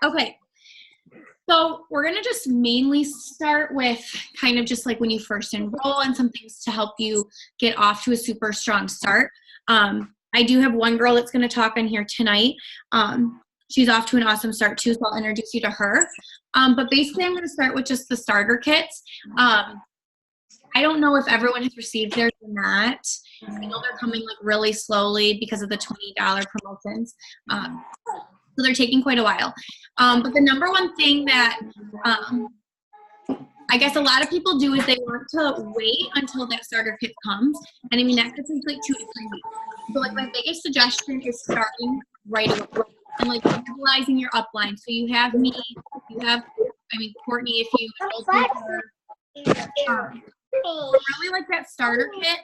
Okay. So we're going to just mainly start with kind of just like when you first enroll and some things to help you get off to a super strong start. I do have one girl that's going to talk on here tonight. She's off to an awesome start too, so I'll introduce you to her. But basically I'm going to start with just the starter kits. I don't know if everyone has received theirs or not. I know they're coming like really slowly because of the $20 promotions. So they're taking quite a while. But the number one thing that I guess a lot of people do is they want to wait until that starter kit comes. And I mean, that could take like 2 to 3 weeks. So like my biggest suggestion is starting right away and like utilizing your upline. So you have me, you have, Courtney, if you really like that starter kit.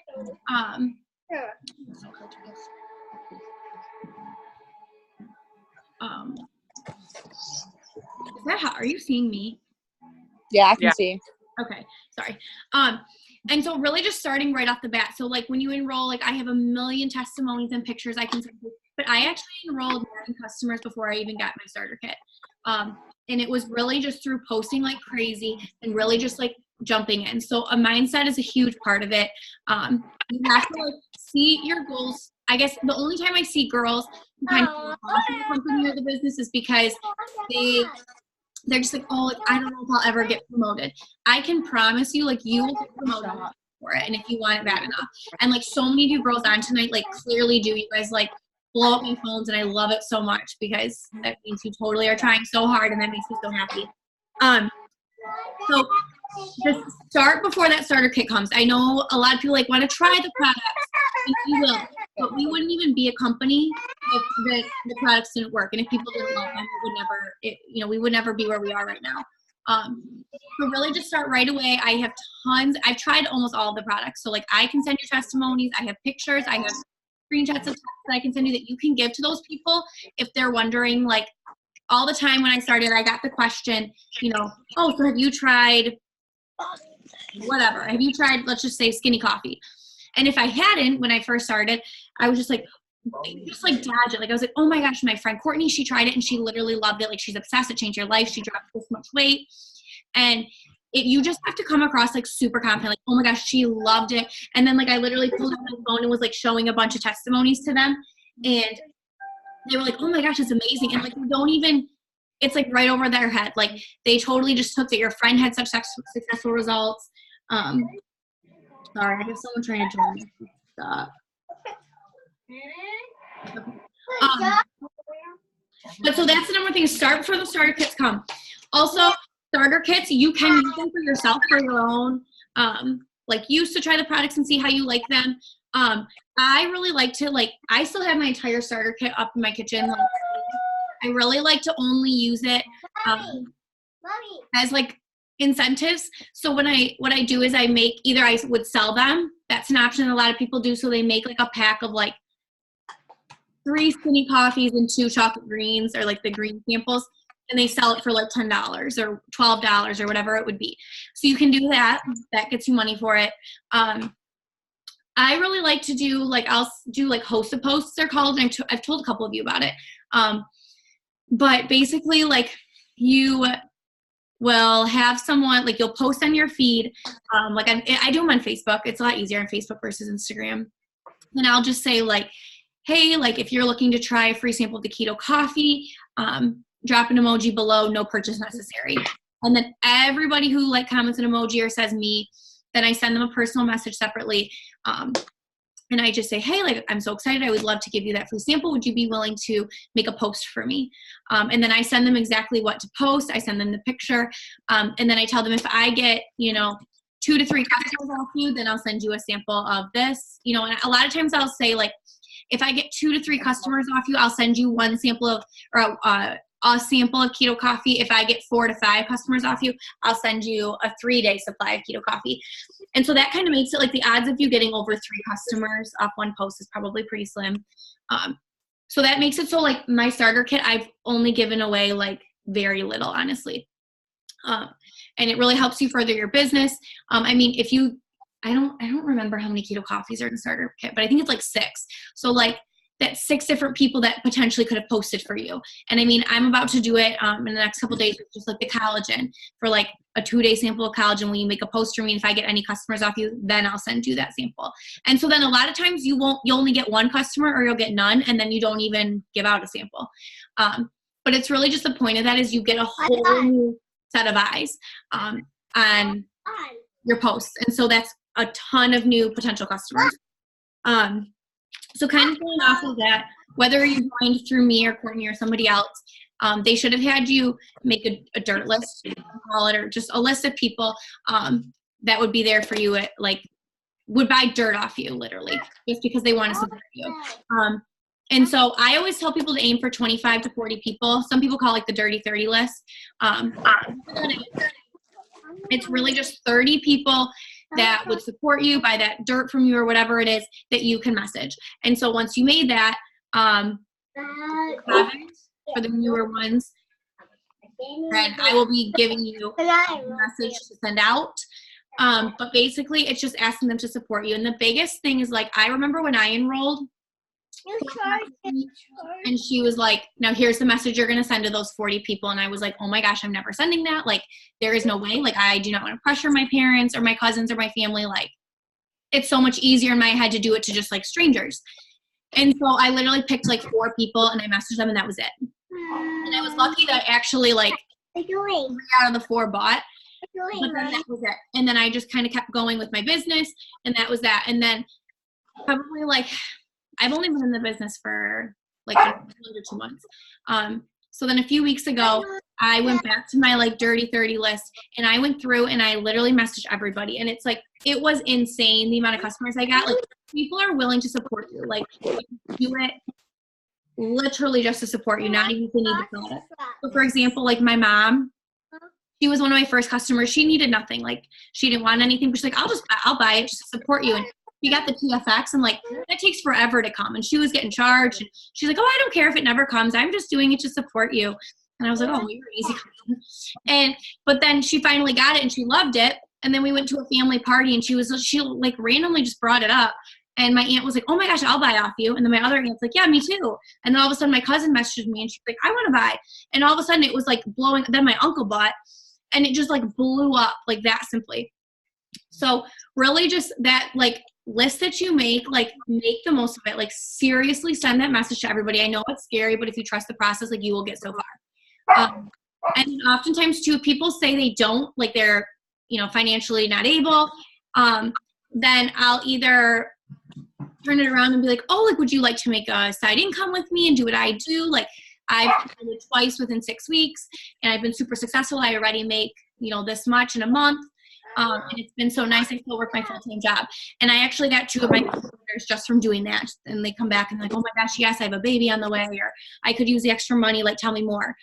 Is that how, are you seeing me? Yeah, I can see. Okay, sorry. And so really just starting right off the bat. So like when you enroll, like I have a million testimonies and pictures I can send you, but I actually enrolled 9 customers before I even got my starter kit. And it was really just through posting like crazy and really just like jumping in. So a mindset is a huge part of it. You have to like see your goals. I guess the only time I see girls who kind of fall off in the company or the business is because they're just like, oh, like, I don't know if I'll ever get promoted. I can promise you, like, you will get promoted for it, and if you want it bad enough. And like so many of you girls on tonight, like clearly do. You guys like blow up my phones, and I love it so much because that means you totally are trying so hard, and that makes me so happy. So just start before that starter kit comes. I know a lot of people like want to try the products, and you will, but we wouldn't even be a company if the products didn't work, and if people didn't love them, we would never be where we are right now. So really just start right away. I have tons. I've tried almost all of the products. So like I can send you testimonies. I have pictures. I have screenshots of text that I can send you that you can give to those people if they're wondering. Like all the time when I started, I got the question, oh, so have you tried whatever? Have you tried, let's just say, Skinny Coffee? And if I hadn't, when I first started, I was just like dodge it. Like I was like, oh my gosh, my friend Courtney, she tried it and she literally loved it. Like she's obsessed. It changed her life. She dropped this much weight. And you just have to come across like super confident, like, oh my gosh, she loved it. And then like I literally pulled out my phone and was like showing a bunch of testimonies to them. And they were like, oh my gosh, it's amazing. And like we don't even, it's like right over their head. Like they totally just took that your friend had such successful results. Sorry, I have someone trying to join me. Stop. But so that's the number one thing, start before the starter kits come. Also, starter kits, you can use them for yourself for your own use to try the products and see how you like them. I really like to I still have my entire starter kit up in my kitchen. I really like to only use it as like incentives. So what I do is I would sell them. That's an option a lot of people do. So they make like a pack of like 3 skinny coffees and 2 chocolate greens, or like the green samples, and they sell it for like $10 or $12 or whatever it would be. So you can do that. That gets you money for it. I really like to do I'll do like hosted posts, they're called, and I've told a couple of you about it. But basically like you will have someone, like you'll post on your feed. I do them on Facebook. It's a lot easier on Facebook versus Instagram. And I'll just say like, hey, like if you're looking to try a free sample of the keto coffee, drop an emoji below, no purchase necessary. And then everybody who like comments an emoji or says me, then I send them a personal message separately. And I just say, hey, like, I'm so excited. I would love to give you that free sample. Would you be willing to make a post for me? And then I send them exactly what to post. I send them the picture. And then I tell them if I get, 2 to 3 customers off you, then I'll send you a sample of this. And a lot of times I'll say like, if I get 2 to 3 customers off you, I'll send you one sample of, or a sample of keto coffee. If I get 4 to 5 customers off you, I'll send you a 3-day supply of keto coffee. And so that kind of makes it like the odds of you getting over 3 customers off one post is probably pretty slim. So that makes it so like my starter kit, I've only given away like very little, honestly. And it really helps you further your business. If you, I don't remember how many keto coffees are in the starter kit, but I think it's like 6. So like that's 6 different people that potentially could have posted for you. And I mean, I'm about to do it in the next couple of days, just like the collagen, for like a 2-day sample of collagen. When you make a post for me, if I get any customers off you, then I'll send you that sample. And so then a lot of times you only get 1 customer, or you'll get none, and then you don't even give out a sample. But it's really just the point of that is you get a whole new set of eyes on your posts. And so that's a ton of new potential customers. So kind of going off of that, whether you joined through me or Courtney or somebody else, they should have had you make a dirt list, call it, or just a list of people that would be there for you, would buy dirt off you, literally, just because they want to support you. And so I always tell people to aim for 25 to 40 people. Some people call it the dirty 30 list. It's really just 30 people that would support you, buy that dirt from you, or whatever it is that you can message. And so once you made that, for the newer ones, then I will be giving you a message to send out. But basically, it's just asking them to support you. And the biggest thing is, like, I remember when I enrolled, and she was like, now here's the message you're going to send to those 40 people. And I was like, oh my gosh, I'm never sending that. Like, there is no way. Like, I do not want to pressure my parents or my cousins or my family. Like, it's so much easier in my head to do it to just like strangers. And so I literally picked like 4 people and I messaged them, and that was it. And I was lucky that actually like 3 out of the 4 bought. But then that was it. And then I just kind of kept going with my business, and that was that. And then probably like, I've only been in the business for like under 2 months. So then a few weeks ago, I went back to my like dirty 30 list, and I went through and I literally messaged everybody. And it's like, it was insane the amount of customers I got. Like, people are willing to support you. Like, do it literally just to support you, not even if they need the product. So for example, like my mom, she was one of my first customers. She needed nothing. Like, she didn't want anything, but she's like, I'll buy it just to support you. And she got the TFX, and like, that takes forever to come. And she was getting charged. And she's like, oh, I don't care if it never comes. I'm just doing it to support you. And I was like, oh, you're easy. But then she finally got it and she loved it. And then we went to a family party, and she like randomly just brought it up. And my aunt was like, oh my gosh, I'll buy off you. And then my other aunt's like, yeah, me too. And then all of a sudden my cousin messaged me, and she's like, I want to buy. And all of a sudden it was like blowing. Then my uncle bought, and it just like blew up like that simply. So really just that like list that you make the most of it. Like, seriously send that message to everybody. I know it's scary, but if you trust the process, like, you will get so far. And oftentimes too, people say they don't, like, they're, financially not able. Then I'll either turn it around and be like, oh, like, would you like to make a side income with me and do what I do? Like, I've done it twice within 6 weeks, and I've been super successful. I already make, this much in a month. And it's been so nice. I still work my full-time job. And I actually got 2 of my customers just from doing that. And they come back and they're like, oh my gosh, yes, I have a baby on the way, or I could use the extra money. Like, tell me more.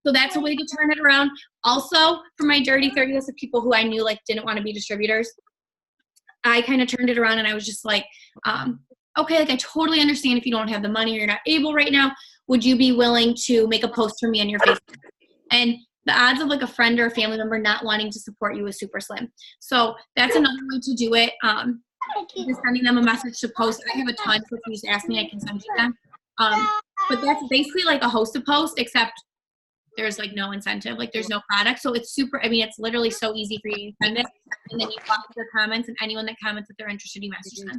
So that's a way to turn it around. Also, for my dirty 30 list of people who I knew like didn't want to be distributors, I kind of turned it around, and I was just like, okay, like, I totally understand if you don't have the money or you're not able right now. Would you be willing to make a post for me on your Facebook? And the odds of like a friend or a family member not wanting to support you is super slim. So that's another way to do it. Just sending them a message to post. I have a ton, so if you just ask me, I can send you them. But that's basically like a hosted post, except there's like no incentive, like there's no product. So it's it's literally so easy for you to send it, and then you block their comments, and anyone that comments, if they're interested, you message them.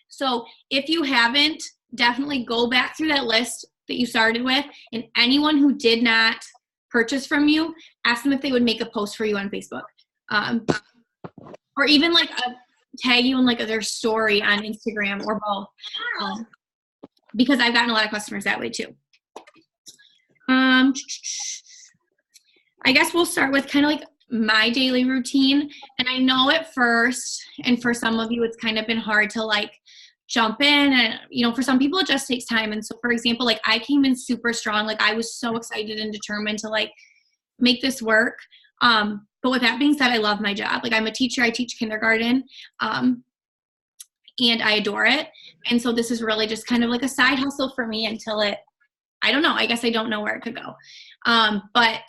So if you haven't, definitely go back through that list that you started with, and anyone who did not purchase from you, ask them if they would make a post for you on Facebook, or even like tag you in like their story on Instagram, or both, because I've gotten a lot of customers that way too. I guess we'll start with kind of like my daily routine. And I know at first, and for some of you, it's kind of been hard to like jump in, and for some people it just takes time. And so for example, like, I came in super strong. Like, I was so excited and determined to like make this work. But with that being said, I love my job. Like, I'm a teacher. I teach kindergarten, and I adore it. And so this is really just kind of like a side hustle for me until I don't know. I guess I don't know where it could go. But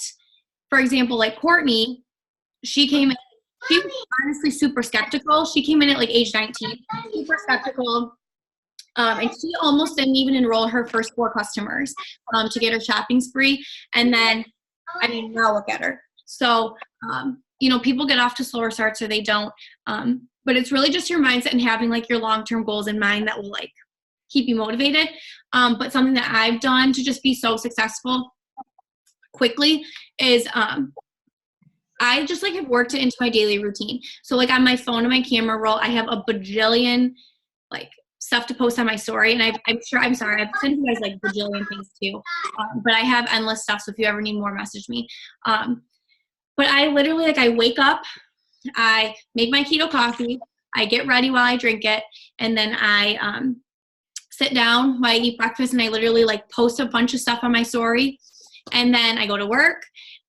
for example, like Courtney, she came in, she was honestly super skeptical. She came in at like age 19, super skeptical. And she almost didn't even enroll her first 4 customers to get her shopping spree. And then, I mean, now look at her. So, you know, people get off to slower starts or they don't. But it's really just your mindset and having like your long-term goals in mind that will like keep you motivated. But something that I've done to just be so successful quickly is I just like have worked it into my daily routine. So like on my phone and my camera roll, I have a bajillion like stuff to post on my story. And I'm sorry, I've sent you guys like bajillion things too. But I have endless stuff. So if you ever need more, message me. But I literally like I wake up, I make my keto coffee, I get ready while I drink it, and then I sit down while I eat breakfast, and I literally like post a bunch of stuff on my story. And then I go to work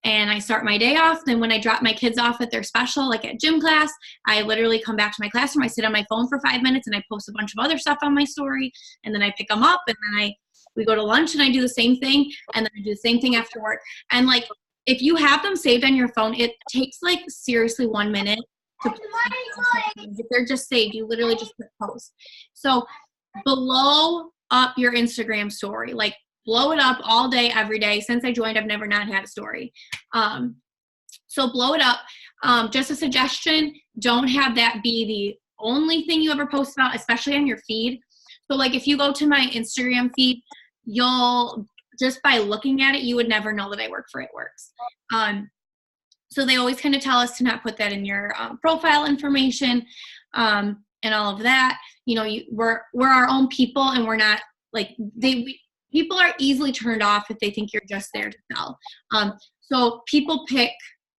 and I start my day off. Then when I drop my kids off at their special, like at gym class, I literally come back to my classroom. I sit on my phone for 5 minutes and I post a bunch of other stuff on my story. And then I pick them up and then we go to lunch and I do the same thing. And then I do the same thing after work. And like, if you have them saved on your phone, it takes like seriously 1 minute to post. If they're just saved, you literally just click post. So blow up your Instagram story, like blow it up all day, every day. Since I joined, I've never not had a story. So blow it up. Just a suggestion, don't have that be the only thing you ever post about, especially on your feed. So like if you go to my Instagram feed, you'll just by looking at it, you would never know that I work for It Works. So they always kind of tell us to not put that in your profile information and all of that. You know, we're our own people, and we're not like people are easily turned off if they think you're just there to sell. So people pick,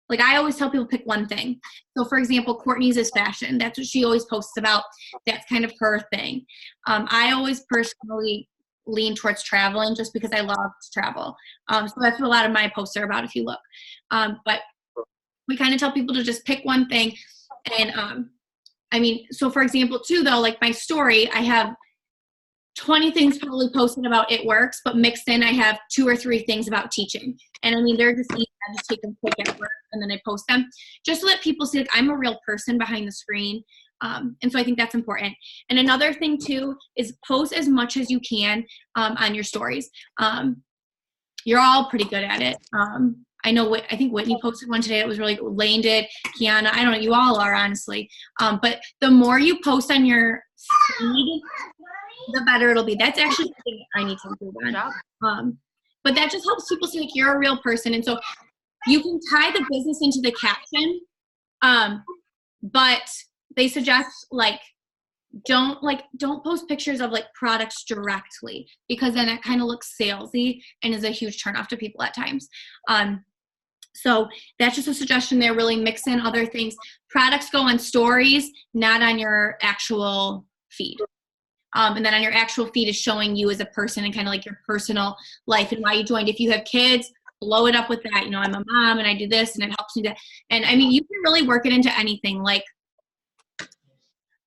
like I always tell people pick one thing. So for example, Courtney's is fashion. That's what she always posts about. That's kind of her thing. I always personally lean towards traveling just because I love to travel. So that's what a lot of my posts are about if you look. But we kind of tell people to just pick one thing. And I mean, so for example too though, like my story, I have 20 things probably posted about It Works, but mixed in I have 2 or 3 things about teaching. And I mean, they're just easy. I just take them quick at work and then I post them just to let people see like I'm a real person behind the screen. And so I think that's important. And another thing too is post as much as you can on your stories. You're all pretty good at it. I think Whitney posted one today that was really good. Lane did, Kiana, I don't know, you all are honestly. But the more you post on your feed, the better it'll be. That's actually something I need to improve on. But that just helps people see like you're a real person. And so you can tie the business into the caption. But they suggest don't post pictures of like products directly, because then it kind of looks salesy and is a huge turnoff to people at times. So that's just a suggestion there. Really mix in other things. Products go on stories, not on your actual feed. And then on your actual feed is showing you as a person and kind of like your personal life and why you joined. If you have kids, blow it up with that. You know, I'm a mom and I do this and it helps me to, and I mean, you can really work it into anything. Like,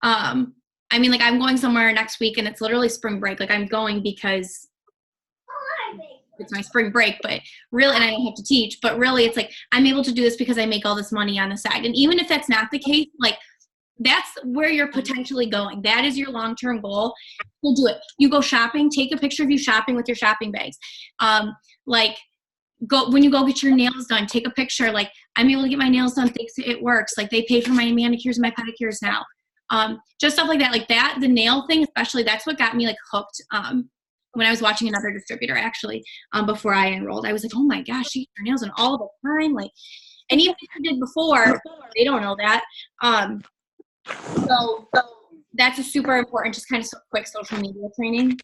I mean, like I'm going somewhere next week and it's literally spring break. Like I'm going because it's my spring break, but really, and I don't have to teach, but really it's like, I'm able to do this because I make all this money on the side. And even if that's not the case, like that's where you're potentially going. That is your long-term goal. You'll do it. You go shopping, take a picture of you shopping with your shopping bags. When you go get your nails done, take a picture. Like I'm able to get my nails done thanks to It Works. Like they pay for my manicures and my pedicures now. Just stuff like that. Like that, the nail thing, especially, that's what got me like hooked. When I was watching another distributor actually, before I enrolled, I was like, oh my gosh, she gets her nails done all the time. Like, and even if you did before, they don't know that. So that's a super important, just kind of quick social media training.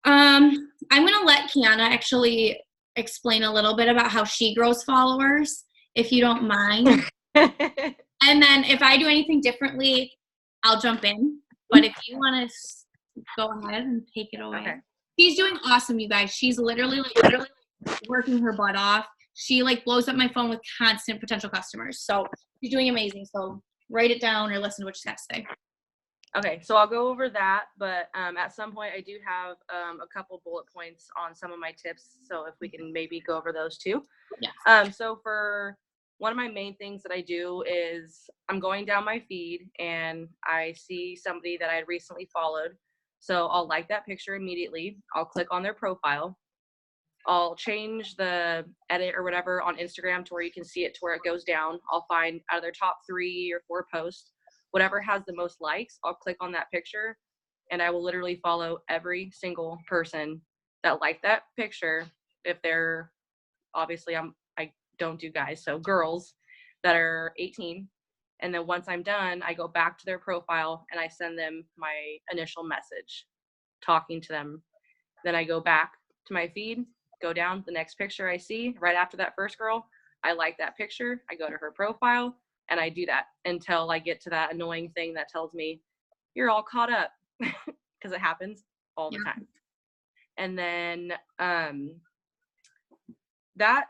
I'm going to let Kiana actually explain a little bit about how she grows followers, if you don't mind. And then if I do anything differently, I'll jump in. But if you want to go ahead and take it away. Okay. She's doing awesome, you guys. She's literally working her butt off. She like blows up my phone with constant potential customers. So she's doing amazing. So write it down or listen to what she's got to say. Okay, so I'll go over that, but at some point I do have a couple bullet points on some of my tips. So if we can maybe go over those too. Yeah. So for one of my main things that I do is I'm going down my feed and I see somebody that I had recently followed. So I'll like that picture immediately. I'll click on their profile. I'll change the edit or whatever on Instagram to where you can see it to where it goes down. I'll find out of their top 3 or 4 posts, whatever has the most likes, I'll click on that picture, and I will literally follow every single person that liked that picture. If they're, obviously I don't do guys, so girls that are 18. And then once I'm done, I go back to their profile and I send them my initial message talking to them. Then I go back to my feed, go down the next picture I see right after that first girl. I like that picture. I go to her profile and I do that until I get to that annoying thing that tells me you're all caught up, because it happens all the time. And then that,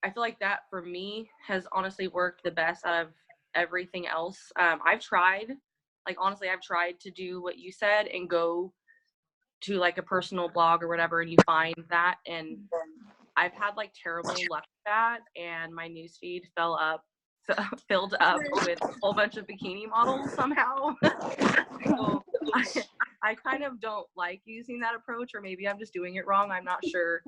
I feel like that for me has honestly worked the best out of everything else. I've tried, like, honestly, I've tried to do what you said and go to like a personal blog or whatever, and you find that, and I've had like terrible luck with that, and my newsfeed filled up with a whole bunch of bikini models somehow. So I kind of don't like using that approach, or maybe I'm just doing it wrong, I'm not sure,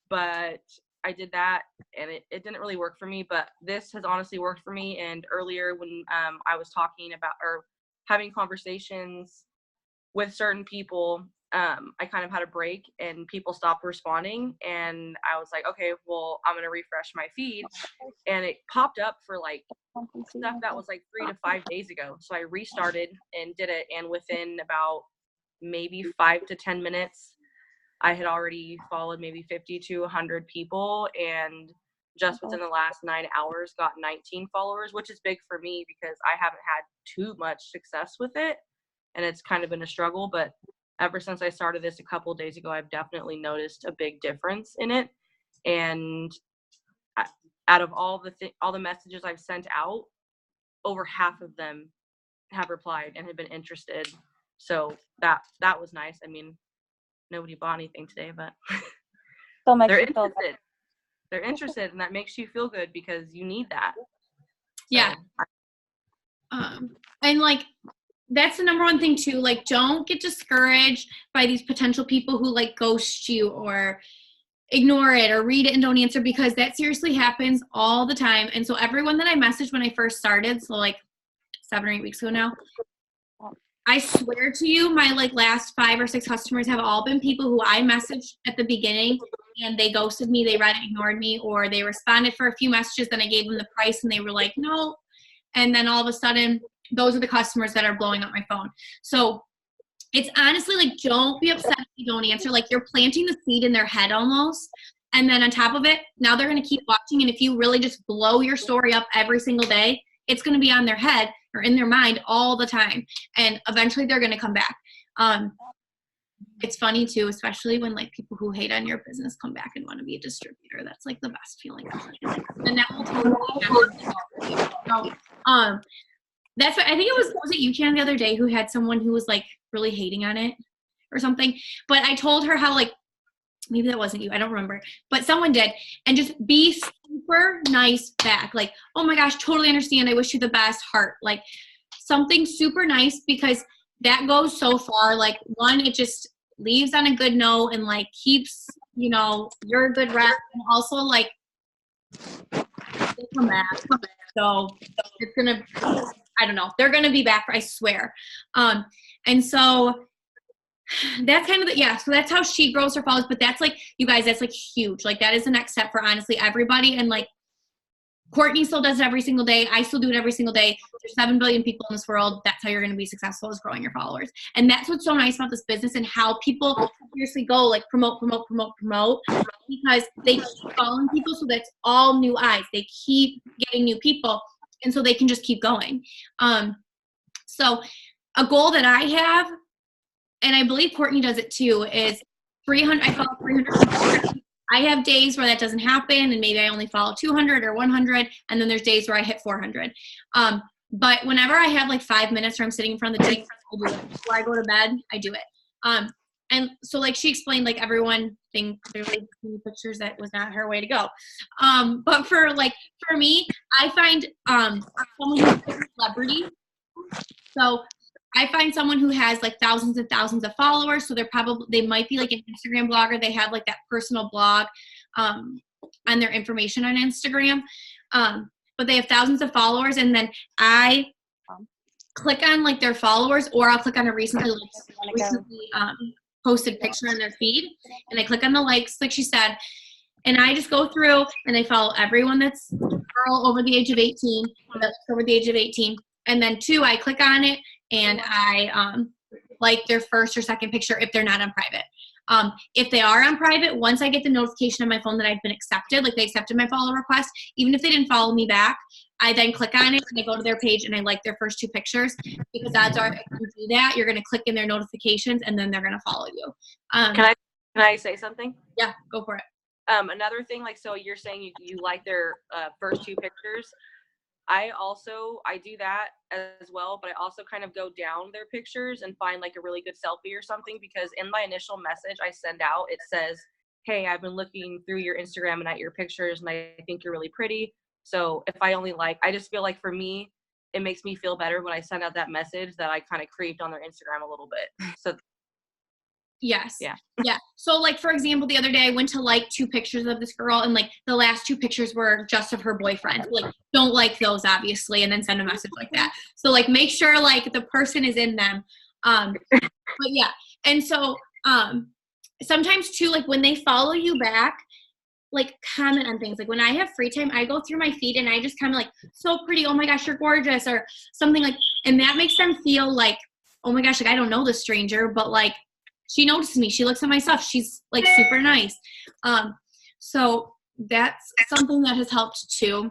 but I did that and it didn't really work for me. But this has honestly worked for me. And earlier when I was talking about or having conversations with certain people, I kind of had a break and people stopped responding, and I was like, okay, well, I'm gonna refresh my feed, and it popped up for like stuff that was like 3 to 5 days ago. So I restarted and did it, and within about maybe 5 to 10 minutes I had already followed maybe 50 to 100 people, and just within the last 9 hours got 19 followers, which is big for me because I haven't had too much success with it, and it's kind of been a struggle. But ever since I started this a couple of days ago, I've definitely noticed a big difference in it. And out of all the messages I've sent out, over half of them have replied and have been interested. So that was nice. I mean, nobody bought anything today, but they're interested. They're interested, and that makes you feel good because you need that. So, yeah. And like, that's the number one thing too. Like, don't get discouraged by these potential people who like ghost you or ignore it or read it and don't answer, because that seriously happens all the time. And so everyone that I messaged when I first started, so like 7 or 8 weeks ago now, I swear to you, my like last 5 or 6 customers have all been people who I messaged at the beginning and they ghosted me, they read it, ignored me, or they responded for a few messages, then I gave them the price and they were like, no. And then all of a sudden, those are the customers that are blowing up my phone. So it's honestly like, don't be upset if you don't answer. Like, you're planting the seed in their head almost. And then on top of it, now they're going to keep watching. And if you really just blow your story up every single day, it's going to be on their head or in their mind all the time. And eventually they're going to come back. It's funny too, especially when like people who hate on your business come back and want to be a distributor. That's like the best feeling ever. And that will totally happen. So, that's what I think it was it you, Jan, the other day who had someone who was like really hating on it or something? But I told her how, like, maybe that wasn't you, I don't remember, but someone did, and just be super nice back. Like, oh my gosh, totally understand. I wish you the best, heart. Like, something super nice, because that goes so far. Like, one, it just leaves on a good note and like keeps, you know, you're a good rep, and also like they come back. So it's gonna, I don't know, they're gonna be back, I swear. And so that's kind of so that's how she grows her followers. But that's like, you guys, that's like huge. Like, that is the next step for honestly everybody. And like, Courtney still does it every single day. I still do it every single day. There's 7 billion people in this world. That's how you're going to be successful, is growing your followers. And that's what's so nice about this business, and how people seriously go like promote, because they keep following people. So that's all new eyes. They keep getting new people. And so they can just keep going. So a goal that I have, and I believe Courtney does it too, is 300. I follow 300 people. I have days where that doesn't happen, and maybe I only follow 200 or 100, and then there's days where I hit 400. But whenever I have like 5 minutes where I'm sitting in front of the TV, I do it. Before I go to bed, I do it. And so like she explained, like everyone think clearly pictures, that was not her way to go. But for me, I find someone who's a celebrity. So I find someone who has like thousands and thousands of followers. So they might be like an Instagram blogger. They have like that personal blog on their information on Instagram. But they have thousands of followers. And then I click on like their followers, or I'll click on a recently posted picture on their feed. And I click on the likes, like she said. And I just go through and I follow everyone that's girl over the age of 18, that's over the age of 18. And then 2, I click on it and I like their first or second picture if they're not on private. If they are on private, once I get the notification on my phone that I've been accepted, like they accepted my follow request, even if they didn't follow me back, I then click on it and I go to their page and I like their first 2 pictures, because odds are if you do that, you're going to click in their notifications and then they're going to follow you. Can I say something? Yeah, go for it. Another thing, like, so you're saying you like their first 2 pictures. I do that as well, but I also kind of go down their pictures and find like a really good selfie or something, because in my initial message I send out, it says, hey, I've been looking through your Instagram and at your pictures and I think you're really pretty. So if I just feel like for me, it makes me feel better when I send out that message that I kind of craved on their Instagram a little bit. So yes. Yeah. Yeah. So like, for example, the other day I went to like 2 pictures of this girl, and like the last 2 pictures were just of her boyfriend. Like, don't like those obviously, and then send a message like that. So like, make sure like the person is in them. But yeah. And so sometimes too, like when they follow you back, like comment on things. Like when I have free time, I go through my feed and I just kind of like, so pretty, oh my gosh, you're gorgeous, or something like, and that makes them feel like, oh my gosh, like I don't know this stranger, but like she notices me. She looks at my stuff. She's like super nice. So that's something that has helped too.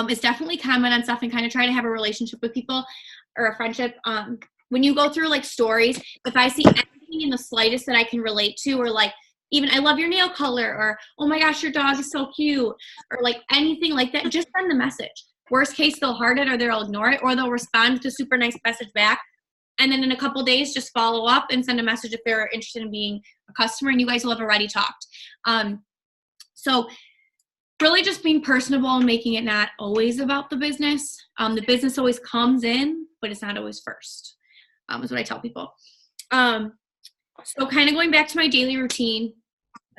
Is definitely comment on stuff and kind of try to have a relationship with people or a friendship. When you go through like stories, if I see anything in the slightest that I can relate to, or like even I love your nail color, or oh my gosh, your dog is so cute, or like anything like that, just send the message. Worst case, they'll heart it or they'll ignore it, or they'll respond with a super nice message back. And then in a couple days, just follow up and send a message if they're interested in being a customer, and you guys will have already talked. So really just being personable and making it not always about the business. The business always comes in, but it's not always first, is what I tell people. So kind of going back to my daily routine,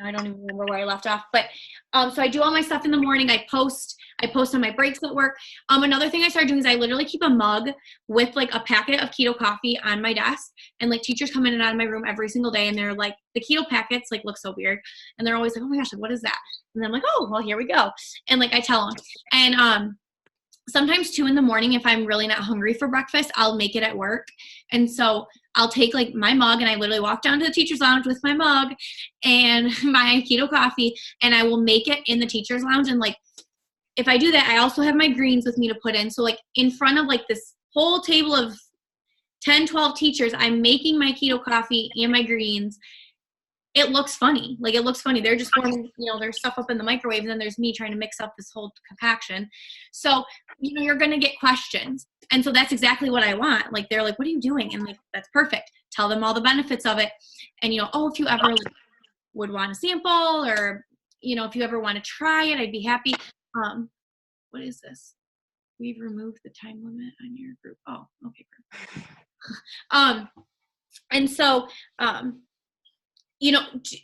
I don't even remember where I left off, but so I do all my stuff in the morning. I post on my breaks at work. Another thing I started doing is I literally keep a mug with like a packet of keto coffee on my desk, and like teachers come in and out of my room every single day, and they're like, the keto packets like look so weird, and they're always like, oh my gosh, like, what is that? And I'm like, oh, well, here we go. And like I tell them, and sometimes 2 in the morning, if I'm really not hungry for breakfast, I'll make it at work. And so I'll take like my mug and I literally walk down to the teacher's lounge with my mug and my keto coffee, and I will make it in the teacher's lounge. And like, if I do that, I also have my greens with me to put in. So like in front of like this whole table of 10, 12 teachers, I'm making my keto coffee and my greens. It looks funny. Like it looks funny. They're just warming, there's stuff up in the microwave, and then there's me trying to mix up this whole concoction. So, you're going to get questions. And so that's exactly what I want. Like, they're like, what are you doing? And like, that's perfect. Tell them all the benefits of it. And, if you ever would want a sample, or, if you ever want to try it, I'd be happy. What is this? We've removed the time limit on your group. Oh, okay. Perfect. And so,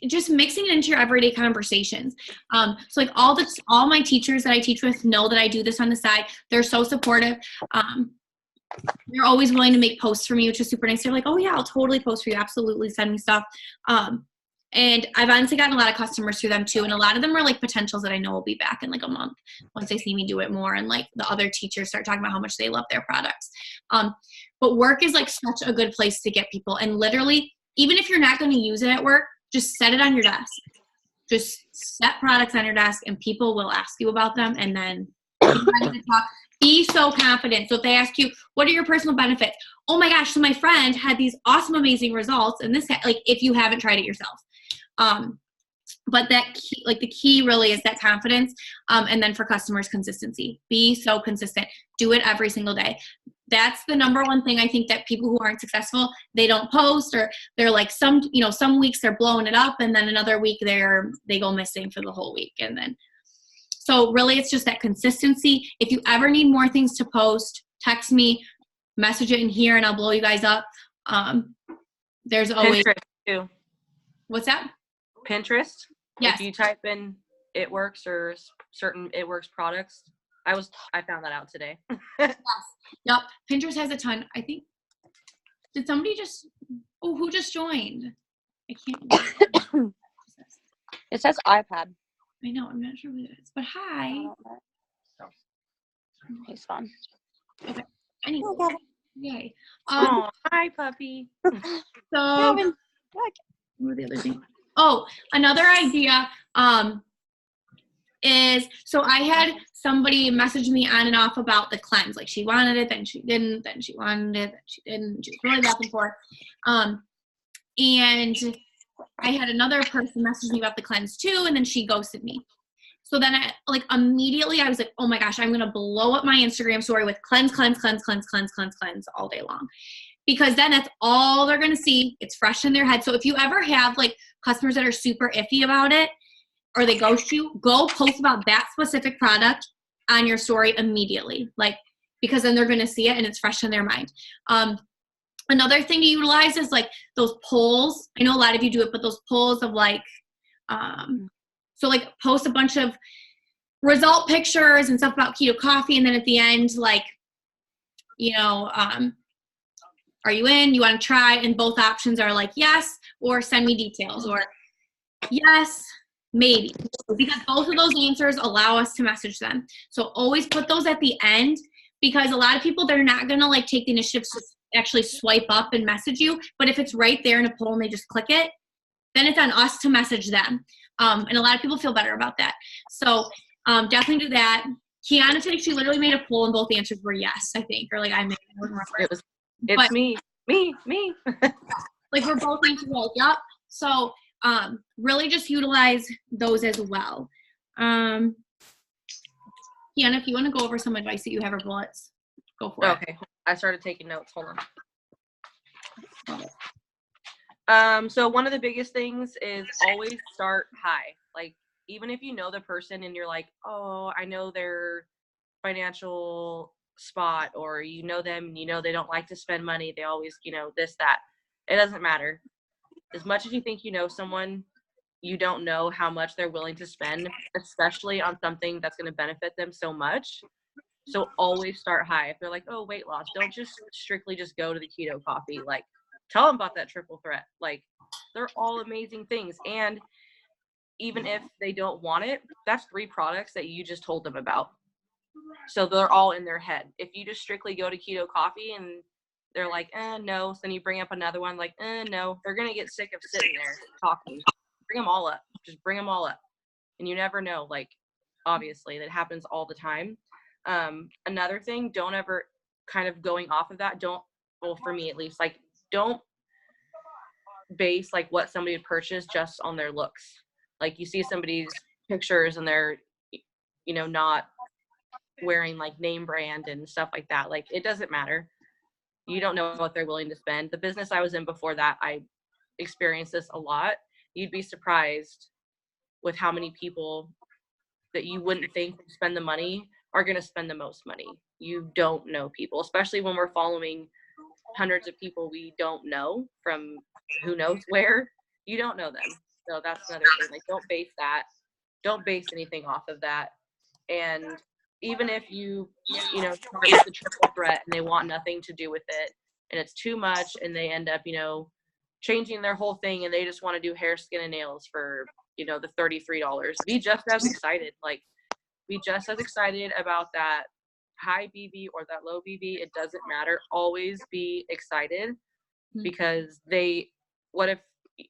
just mixing it into your everyday conversations. So like all my teachers that I teach with know that I do this on the side. They're so supportive. They're always willing to make posts for me, which is super nice. They're like, oh yeah, I'll totally post for you. Absolutely. Send me stuff. And I've honestly gotten a lot of customers through them too. And a lot of them are like potentials that I know will be back in like a month once they see me do it more. And like the other teachers start talking about how much they love their products. But work is like such a good place to get people. And literally, even if you're not going to use it at work, just set it on your desk. Just set products on your desk, and people will ask you about them. And then be so confident. So if they ask you, what are your personal benefits? Oh my gosh, so my friend had these awesome, amazing results. And this, like, if you haven't tried it yourself. But the key really is that confidence. And then for customers, consistency. Be so consistent. Do it every single day. That's the number one thing I think that people who aren't successful, they don't post, or they're like some weeks they're blowing it up, and then another week they go missing for the whole week. And then, so really it's just that consistency. If you ever need more things to post, text me, message it in here and I'll blow you guys up. There's always Pinterest too. What's that? Pinterest. Yes. If you type in It Works or certain It Works products, I found that out today. Yes. Yep. Pinterest has a ton. I think. Did somebody just? Oh, who just joined? I can't. It says iPad. I know. I'm not sure who it is, but hi. He's fun. Okay. Anyway, yay. Oh, hi, puppy. So, what were the other things? Oh, another idea is, so I had somebody message me on and off about the cleanse. Like, she wanted it, then she didn't, then she wanted it, then she didn't. She was really back and forth. And I had another person message me about the cleanse too, and then she ghosted me. So then immediately I was like, oh my gosh, I'm going to blow up my Instagram story with cleanse all day long. Because then that's all they're going to see. It's fresh in their head. So if you ever have like customers that are super iffy about it, or they ghost you, go post about that specific product on your story immediately. Like, because then they're going to see it and it's fresh in their mind. Another thing to utilize is like those polls. I know a lot of you do it, but those polls of like, so like post a bunch of result pictures and stuff about keto coffee. And then at the end, like, you know, are you in? You want to try? And both options are like, yes, or send me details, or yes, maybe. Because both of those answers allow us to message them. So always put those at the end, because a lot of people, they're not going to like take the initiative to actually swipe up and message you. But if it's right there in a poll and they just click it, then it's on us to message them. And a lot of people feel better about that. So definitely do that. Kiana today, she literally made a poll and both answers were yes, I think. Or like I remember. It's me. Like we're both answers like, yep. So really just utilize those as well. Kiana, if you want to go over some advice that you have or bullets, go for it. Okay. I started taking notes. Hold on. So one of the biggest things is always start high. Like, even if you know the person and you're like, oh, I know their financial spot, or you know them and you know they don't like to spend money, they always, you know, this, that. It doesn't matter. As much as you think you know someone, you don't know how much they're willing to spend, especially on something that's going to benefit them so much. So always start high. If they're like, oh, weight loss, don't just strictly just go to the keto coffee. Like, tell them about that triple threat. Like, they're all amazing things. And even if they don't want it, that's 3 products that you just told them about. So they're all in their head. If you just strictly go to keto coffee and they're like, no, so then you bring up another one, like, no, they're going to get sick of sitting there talking. Bring them all up. Just bring them all up. And you never know. Like, obviously, that happens all the time. Another thing, don't ever, kind of going off of that, well, for me at least, like, don't base like what somebody would purchase just on their looks. Like, you see somebody's pictures and they're, you know, not wearing like name brand and stuff like that. Like, it doesn't matter. You don't know what they're willing to spend. The business I was in before that, I experienced this a lot. You'd be surprised with how many people that you wouldn't think would spend the money are going to spend the most money. You don't know people, especially when we're following hundreds of people we don't know from who knows where. You don't know them. So that's another thing. Like, don't base anything off of that. And even if you know, start with the triple threat and they want nothing to do with it and it's too much and they end up, you know, changing their whole thing and they just want to do hair, skin, and nails for, you know, the $33. Be just as excited. Like, be just as excited about that high BB or that low BB. It doesn't matter. Always be excited, because what if,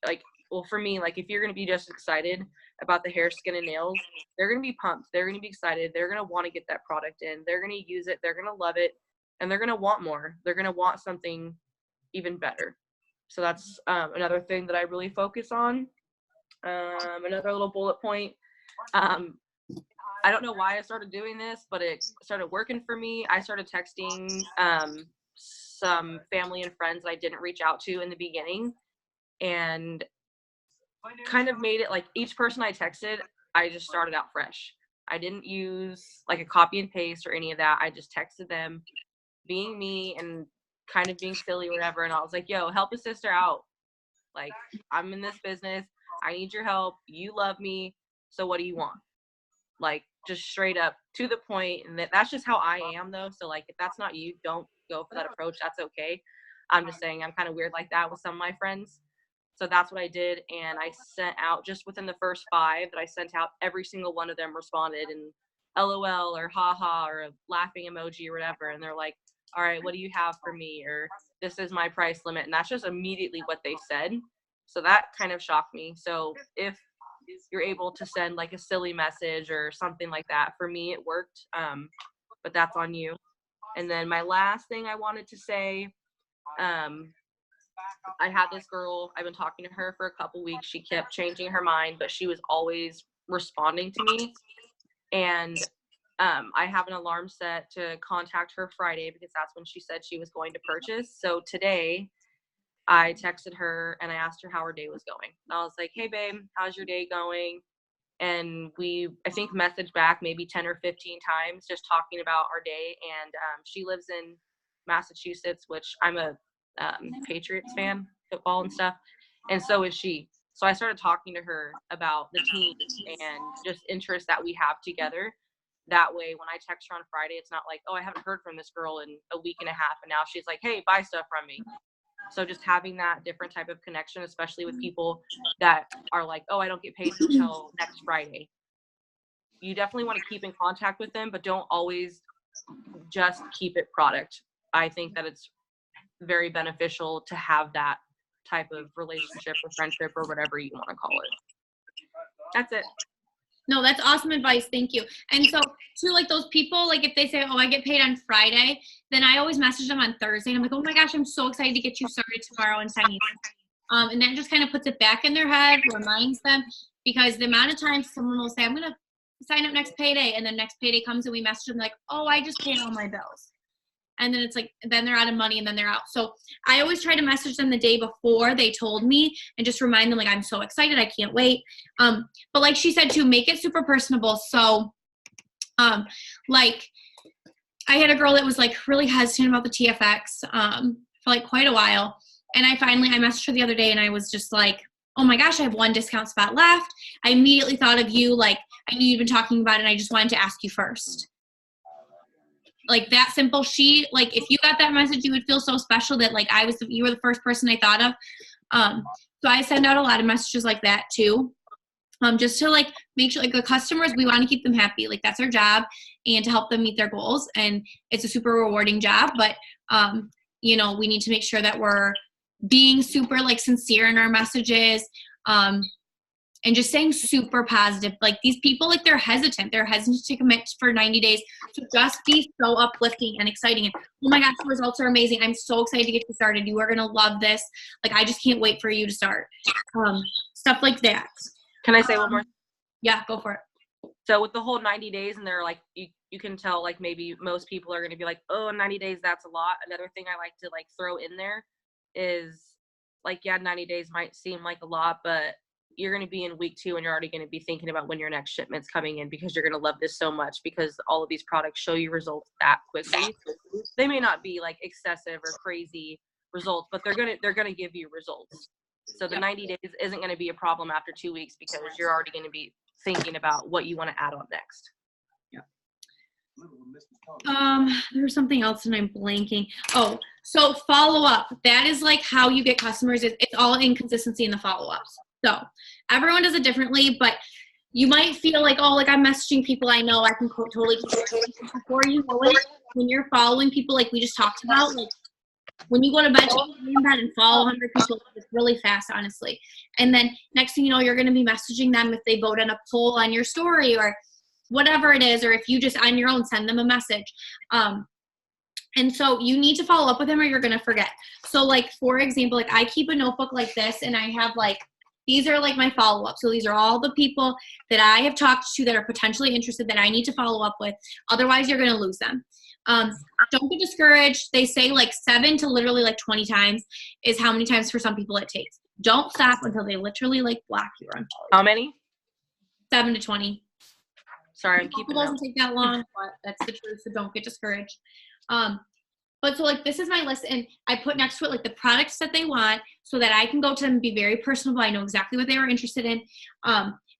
like, well, for me, like, if you're going to be just excited about the hair, skin, and nails, they're going to be pumped. They're going to be excited. They're going to want to get that product in. They're going to use it. They're going to love it. And they're going to want more. They're going to want something even better. So that's another thing that I really focus on. Another little bullet point. I don't know why I started doing this, but it started working for me. I started texting some family and friends that I didn't reach out to in the beginning, and kind of made it like each person I texted, I just started out fresh. I didn't use like a copy and paste or any of that. I just texted them being me and kind of being silly or whatever. And I was like, yo, help a sister out. Like, I'm in this business. I need your help. You love me. So what do you want? Like, just straight up to the point. And that's just how I am, though. So, like, if that's not you, don't go for that approach. That's okay. I'm just saying I'm kind of weird like that with some of my friends. So that's what I did. And I sent out, just within the first 5 that I sent out, every single one of them responded and LOL or haha or a laughing emoji or whatever. And they're like, all right, what do you have for me? Or this is my price limit. And that's just immediately what they said. So that kind of shocked me. So if you're able to send like a silly message or something like that, for me, it worked. But that's on you. And then my last thing I wanted to say, I had this girl, I've been talking to her for a couple weeks. She kept changing her mind, but she was always responding to me. And I have an alarm set to contact her Friday because that's when she said she was going to purchase. So today I texted her and I asked her how her day was going. And I was like, hey babe, how's your day going? And we, I think, messaged back maybe 10 or 15 times just talking about our day. And she lives in Massachusetts, which I'm a Patriots fan, football and stuff. And so is she. So I started talking to her about the team and just interests that we have together. That way, when I text her on Friday, it's not like, oh, I haven't heard from this girl in a week and a half. And now she's like, hey, buy stuff from me. So just having that different type of connection, especially with people that are like, oh, I don't get paid until next Friday. You definitely want to keep in contact with them, but don't always just keep it product. I think that it's very beneficial to have that type of relationship or friendship or whatever you want to call it. That's it. No, that's awesome advice. Thank you. And so to like those people, like if they say, oh, I get paid on Friday, then I always message them on Thursday. And I'm like, oh my gosh, I'm so excited to get you started tomorrow and sign you. And that just kind of puts it back in their head, reminds them, because the amount of times someone will say, I'm going to sign up next payday. And then next payday comes and we message them like, oh, I just paid all my bills. And then it's like, then they're out of money and then they're out. So I always try to message them the day before they told me and just remind them like, I'm so excited. I can't wait. But like she said too, make it super personable. So like I had a girl that was like really hesitant about the TFX for like quite a while. And I messaged her the other day and I was just like, oh my gosh, I have 1 discount spot left. I immediately thought of you. Like I knew you'd been talking about it and I just wanted to ask you first. Like that simple. She, like, if you got that message, you would feel so special that like you were the first person I thought of. So I send out a lot of messages like that too. Just to like make sure like the customers, we want to keep them happy. Like that's our job and to help them meet their goals. And it's a super rewarding job, but you know, we need to make sure that we're being super like sincere in our messages. And just saying super positive. Like these people, like they're hesitant to commit for 90 days. So just be so uplifting and exciting. And oh my gosh, the results are amazing. I'm so excited to get you started. You are going to love this. Like, I just can't wait for you to start. Stuff like that. Can I say one more? Yeah, go for it. So with the whole 90 days and they're like, you can tell like maybe most people are going to be like, oh, 90 days, that's a lot. Another thing I like to like throw in there is like, yeah, 90 days might seem like a lot, but you're going to be in week 2 and you're already going to be thinking about when your next shipment's coming in because you're going to love this so much because all of these products show you results that quickly. They may not be like excessive or crazy results, but they're going to give you results. So the 90 days isn't going to be a problem after 2 weeks because you're already going to be thinking about what you want to add on next. There's something else and I'm blanking. Oh, so follow up. That is like how you get customers. It's all inconsistency in the follow-ups. So everyone does it differently, but you might feel like, oh, like I'm messaging people I know, I can totally keep it. Before you know it, when you're following people like we just talked about, like when you go to bed, and follow 100 people, it's really fast, honestly. And then next thing you know, you're going to be messaging them if they vote on a poll on your story or whatever it is, or if you just on your own send them a message. And so you need to follow up with them or you're going to forget. So like, for example, like I keep a notebook like this and I have like, these are like my follow-up. So these are all the people that I have talked to that are potentially interested that I need to follow up with. Otherwise, you're going to lose them. Don't get discouraged. They say like 7 to literally like 20 times is how many times for some people it takes. Don't stop until they literally like block you. How many? 7 to 20. Sorry, I'm keeping it doesn't take that long, but that's the truth. So don't get discouraged. But so like, this is my list, and I put next to it like the products that they want so that I can go to them and be very personable. I know exactly what they were interested in.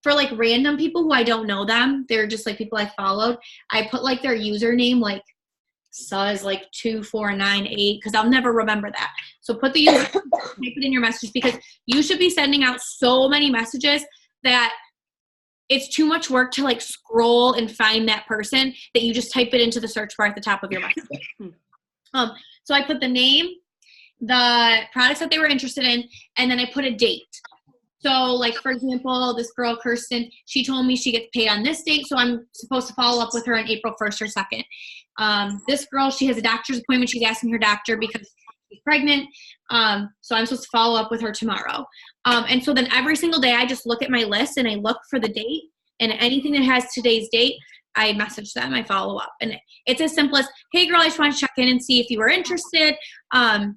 For like random people who I don't know them, they're just like people I followed, I put like their username, like Suz like 2498, because I'll never remember that. So put the user, type it in your messages, because you should be sending out so many messages that it's too much work to like scroll and find that person, that you just type it into the search bar at the top of your message. So I put the name, the products that they were interested in, and then I put a date. So like, for example, this girl, Kirsten, she told me she gets paid on this date, so I'm supposed to follow up with her on April 1st or 2nd. This girl, she has a doctor's appointment. She's asking her doctor because she's pregnant. So I'm supposed to follow up with her tomorrow. And so then every single day I just look at my list and I look for the date, and anything that has today's date, I message them, I follow up. And it's as simple as, hey girl, I just want to check in and see if you were interested. I've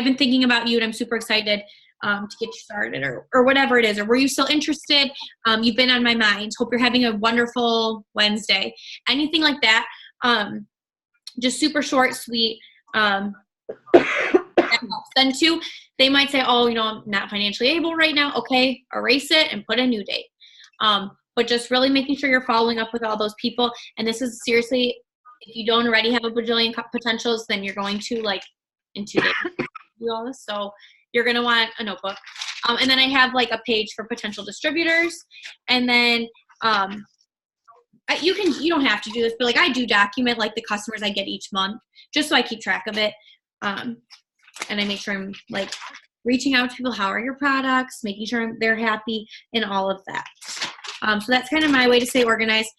been thinking about you and I'm super excited to get you started, or whatever it is, or were you still interested? You've been on my mind. Hope you're having a wonderful Wednesday. Anything like that. Just super short, sweet. Then too, they might say, oh, I'm not financially able right now. Okay, erase it and put a new date. But just really making sure you're following up with all those people. And this is seriously, if you don't already have a bajillion potentials, then you're going to, like, in 2 days do all this. So you're going to want a notebook. And then I have like a page for potential distributors. And then you don't have to do this, but like I do document like the customers I get each month, just so I keep track of it. And I make sure I'm like reaching out to people. How are your products? Making sure they're happy and all of that. So that's kind of my way to stay organized.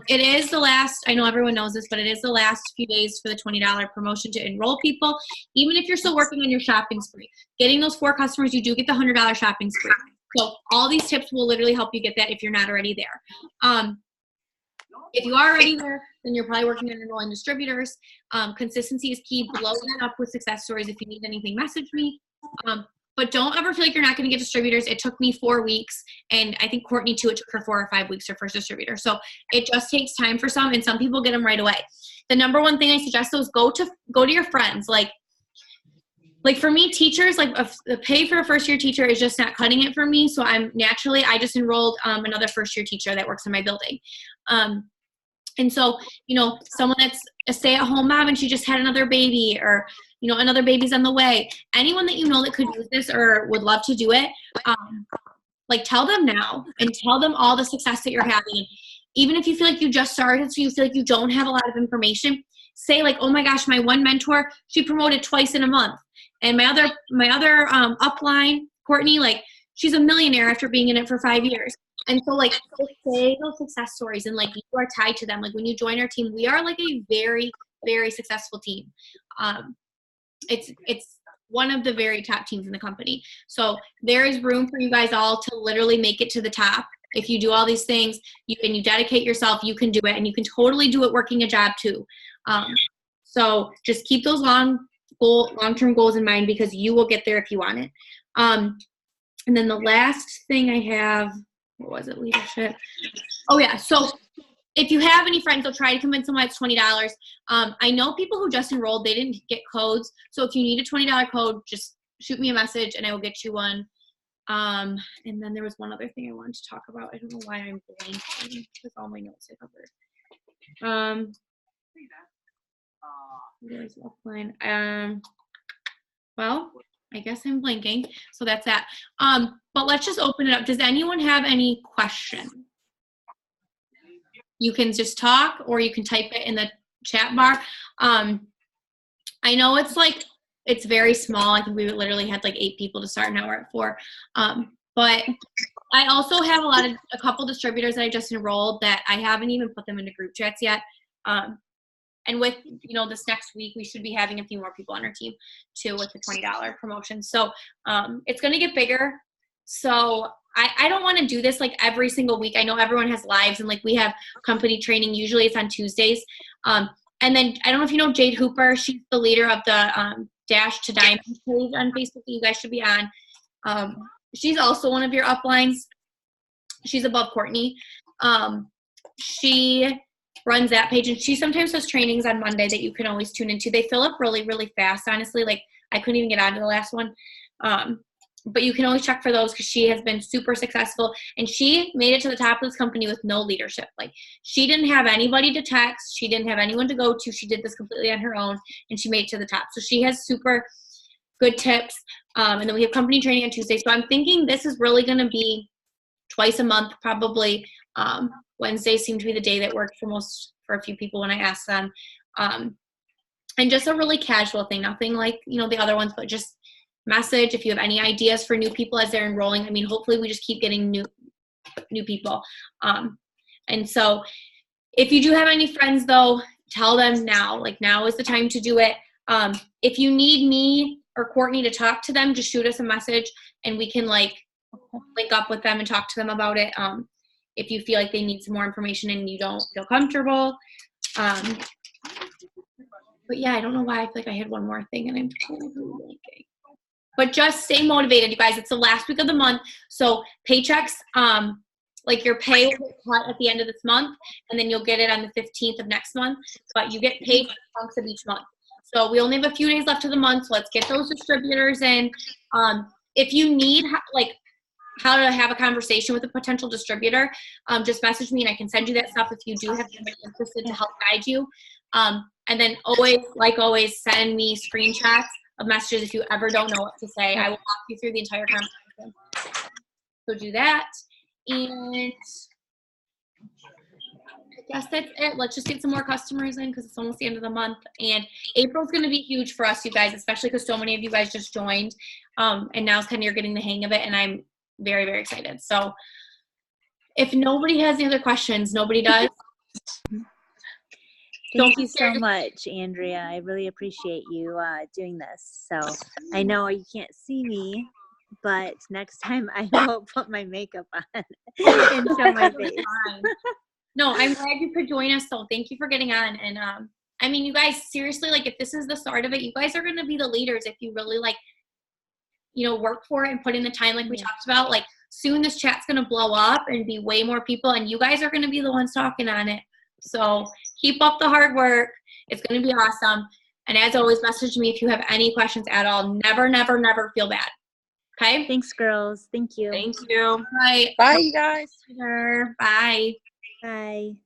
It is the last, I know everyone knows this, but it is the last few days for the $20 promotion to enroll people. Even if you're still working on your shopping spree, getting those 4 customers, you do get the $100 shopping spree. So all these tips will literally help you get that if you're not already there. If you are already there, then you're probably working on enrolling distributors. Consistency is key. Blow that up with success stories. If you need anything, message me. But don't ever feel like you're not going to get distributors. It took me 4 weeks, and I think Courtney too, it took her 4 or 5 weeks, her first distributor. So it just takes time for some, and some people get them right away. The number one thing I suggest though is go to your friends. Like for me, teachers, like the pay for a first-year teacher is just not cutting it for me. So I just enrolled another first-year teacher that works in my building. And so, someone that's a stay-at-home mom and she just had another baby, or, another baby's on the way. Anyone that that could use this or would love to do it, like tell them now and tell them all the success that you're having. Even if you feel like you just started, so you feel like you don't have a lot of information, say like, oh my gosh, my one mentor, she promoted twice in a month. And my other upline, Courtney, like she's a millionaire after being in it for 5 years. And so like say those success stories, and like you are tied to them. Like when you join our team, we are like a very, very successful team. It's one of the very top teams in the company. So there is room for you guys all to literally make it to the top. If you do all these things, you dedicate yourself, you can do it, and you can totally do it working a job too. So just keep those long-term goals in mind, because you will get there if you want it. And then the last thing I have, what was it? Leadership. Oh yeah. So if you have any friends, they'll try to convince them why it's $20. I know people who just enrolled, they didn't get codes. So if you need a $20 code, just shoot me a message and I will get you one. And then there was one other thing I wanted to talk about. I don't know why I'm blanking with all my notes I covered. There's offline. Well, I guess I'm blanking. So that's that. But let's just open it up. Does anyone have any questions? You can just talk, or you can type it in the chat bar. I know it's very small. I think we literally had like 8 people to start. Now we're at 4. But I also have a couple distributors that I just enrolled that I haven't even put them into group chats yet. And with, this next week, we should be having a few more people on our team too with the $20 promotion. So it's going to get bigger. So I don't want to do this like every single week. I know everyone has lives, and like we have company training. Usually it's on Tuesdays. And then I don't know if you know Jade Hooper. She's the leader of the Dash to Diamond page on Facebook that you guys should be on. She's also one of your uplines. She's above Courtney. She runs that page, and she sometimes does trainings on Monday that you can always tune into. They fill up really, really fast, honestly. Like, I couldn't even get on to the last one. But you can always check for those because she has been super successful, and she made it to the top of this company with no leadership. Like, she didn't have anybody to text. She didn't have anyone to go to. She did this completely on her own, and she made it to the top. So she has super good tips. And then we have company training on Tuesday. So I'm thinking this is really going to be twice a month, probably. Wednesdays seem to be the day that works for a few people when I ask them. And just a really casual thing, nothing like, the other ones, but just message if you have any ideas for new people as they're enrolling. I mean, hopefully we just keep getting new people. And so if you do have any friends though, tell them now. Like, now is the time to do it. If you need me or Courtney to talk to them, just shoot us a message and we can link up with them and talk to them about it. If you feel like they need some more information and you don't feel comfortable. But yeah, I don't know why I feel like I had one more thing and I'm totally blanking. But just stay motivated, you guys. It's the last week of the month. So paychecks, like your pay will get cut at the end of this month, and then you'll get it on the 15th of next month. But you get paid for chunks of each month. So we only have a few days left of the month, so let's get those distributors in. If you need, how to have a conversation with a potential distributor, just message me and I can send you that stuff if you do have somebody interested to help guide you. And then always, send me screenshots of messages if you ever don't know what to say. I will walk you through the entire conversation. So do that. And I guess that's it. Let's just get some more customers in because it's almost the end of the month. And April's going to be huge for us, you guys, especially because so many of you guys just joined. And now it's kind of you're getting the hang of it. And I'm very, very excited. So if nobody has any other questions, nobody does. Thank you so much, Andrea. I really appreciate you doing this. So I know you can't see me, but next time I will put my makeup on and show my face. No, I'm glad you could join us. So thank you for getting on. And I mean, you guys, seriously, like if this is the start of it, you guys are going to be the leaders if you really work for it and put in the time like we talked about. Like soon this chat's going to blow up and be way more people, and you guys are going to be the ones talking on it. So keep up the hard work. It's going to be awesome. And as always, message me if you have any questions at all. Never, never, never feel bad. Okay? Thanks, girls. Thank you. Thank you. Bye. Bye, you guys. Bye. Bye.